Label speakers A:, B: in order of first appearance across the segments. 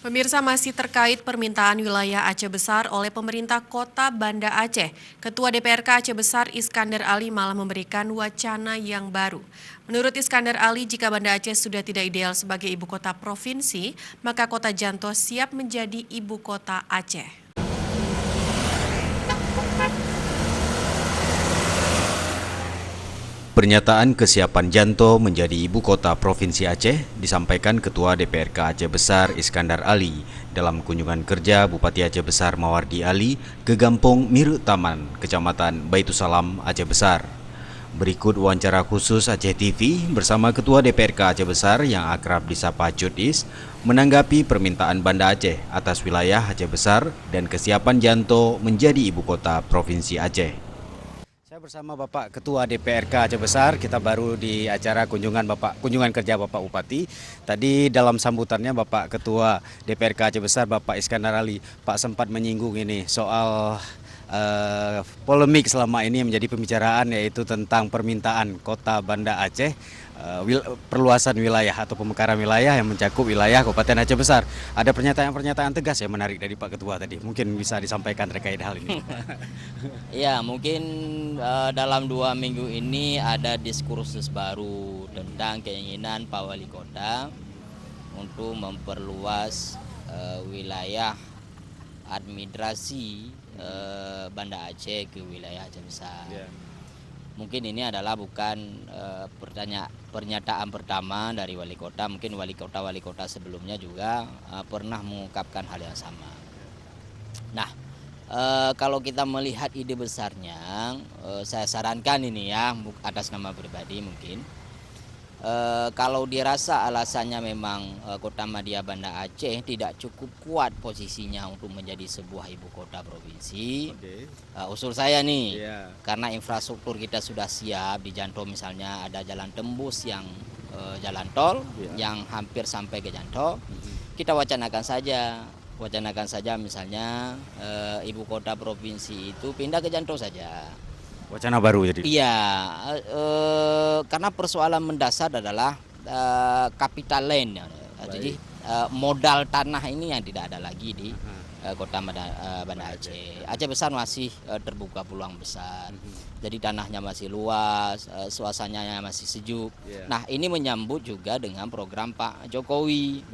A: Pemirsa, masih terkait permintaan wilayah Aceh Besar oleh pemerintah Kota Banda Aceh, Ketua DPRK Aceh Besar Iskandar Ali malah memberikan wacana yang baru. Menurut Iskandar Ali, jika Banda Aceh sudah tidak ideal sebagai ibu kota provinsi, maka Kota Janto siap menjadi ibu kota Aceh.
B: Pernyataan kesiapan Janto menjadi ibu kota Provinsi Aceh disampaikan Ketua DPRK Aceh Besar Iskandar Ali dalam kunjungan kerja Bupati Aceh Besar Mawardi Ali ke Gampong Miru Taman, Kecamatan Baitusalam, Aceh Besar. Berikut wawancara khusus Aceh TV bersama Ketua DPRK Aceh Besar yang akrab disapa Cut Is menanggapi permintaan Banda Aceh atas wilayah Aceh Besar dan kesiapan Janto menjadi ibu kota Provinsi Aceh. Saya bersama Bapak Ketua DPRK Aceh Besar, kita baru di acara kunjungan kerja Bapak Bupati. Tadi dalam sambutannya Bapak Ketua DPRK Aceh Besar Bapak Iskandar Ali, Pak sempat menyinggung ini soal polemik selama ini menjadi pembicaraan, yaitu tentang permintaan Kota Banda Aceh, perluasan wilayah atau pemekaran wilayah yang mencakup wilayah Kabupaten Aceh Besar. Ada pernyataan-pernyataan tegas yang menarik dari Pak Ketua tadi, mungkin bisa disampaikan terkait hal ini.
C: Ya, mungkin dalam 2 minggu ini ada diskursus baru tentang keinginan Pak Wali Kota untuk memperluas wilayah administrasi Banda Aceh ke wilayah Aceh Besar. Yeah. Mungkin ini adalah bukan pernyataan pertama dari Wali Kota. Mungkin Wali Kota sebelumnya juga pernah mengungkapkan hal yang sama. Nah, kalau kita melihat ide besarnya, saya sarankan ini ya, atas nama pribadi mungkin, kalau dirasa alasannya memang Kota Madya Banda Aceh tidak cukup kuat posisinya untuk menjadi sebuah ibu kota provinsi, usul saya nih, karena infrastruktur kita sudah siap di Janto, misalnya ada jalan tembus yang jalan tol yang hampir sampai ke Janto, kita wacanakan saja misalnya ibu kota provinsi itu pindah ke Janto saja.
B: Wacana baru jadi?
C: Iya, karena persoalan mendasar adalah capital land. Jadi modal tanah ini yang tidak ada lagi di Kota Banda Aceh. Aceh Besar masih terbuka peluang besar. Jadi tanahnya masih luas, suasananya masih sejuk. Nah, ini menyambut juga dengan program Pak Jokowi.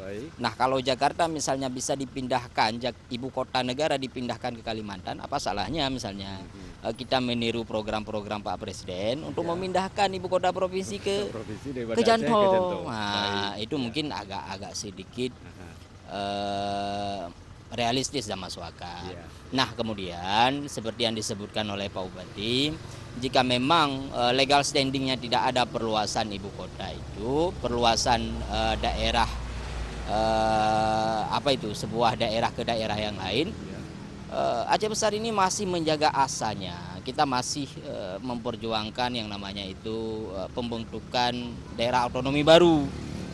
C: Nah, kalau Jakarta misalnya bisa dipindahkan, ibu kota negara dipindahkan ke Kalimantan, apa salahnya misalnya kita meniru program-program Pak Presiden untuk memindahkan ibu kota provinsi ke Janto. Nah, itu mungkin agak sedikit realistis dan masuk akal. Nah, kemudian seperti yang disebutkan oleh Pak Bupati, jika memang legal standingnya tidak ada perluasan ibu kota itu, perluasan daerah sebuah daerah ke daerah yang lain, Aceh Besar ini masih menjaga asanya. Kita masih memperjuangkan yang namanya itu pembentukan daerah otonomi baru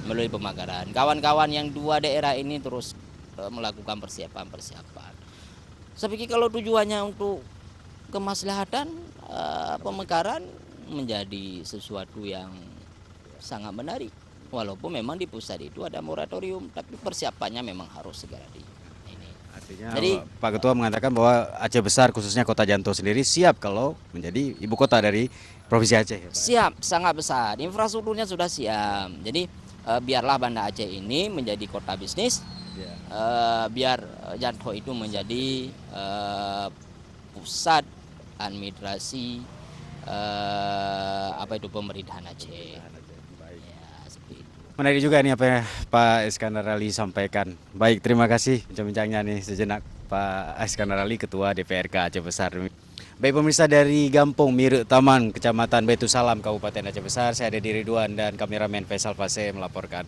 C: melalui pemekaran. Kawan-kawan yang 2 daerah ini terus melakukan persiapan. Saya pikir kalau tujuannya untuk kemaslahatan, pemekaran menjadi sesuatu yang sangat menarik. Walaupun memang di pusat itu ada moratorium, tapi persiapannya memang harus segera di ini.
B: Artinya jadi, Pak Ketua mengatakan bahwa Aceh Besar khususnya Kota Janto sendiri siap kalau menjadi ibu kota dari Provinsi Aceh. Ya,
C: siap, sangat besar. Infrastrukturnya sudah siap. Jadi biarlah Banda Aceh ini menjadi kota bisnis. Biar Janto itu menjadi pusat administrasi pemerintahan Aceh.
B: Menarik juga nih apa yang Pak Iskandar Ali sampaikan. Baik, terima kasih bincang-bincangnya nih sejenak Pak Iskandar Ali, Ketua DPRK Aceh Besar. Baik pemirsa, dari Gampong Miru Taman, Kecamatan Baitusalam, Kabupaten Aceh Besar, saya Dedi Ridwan dan kameramen Faisal Fase melaporkan.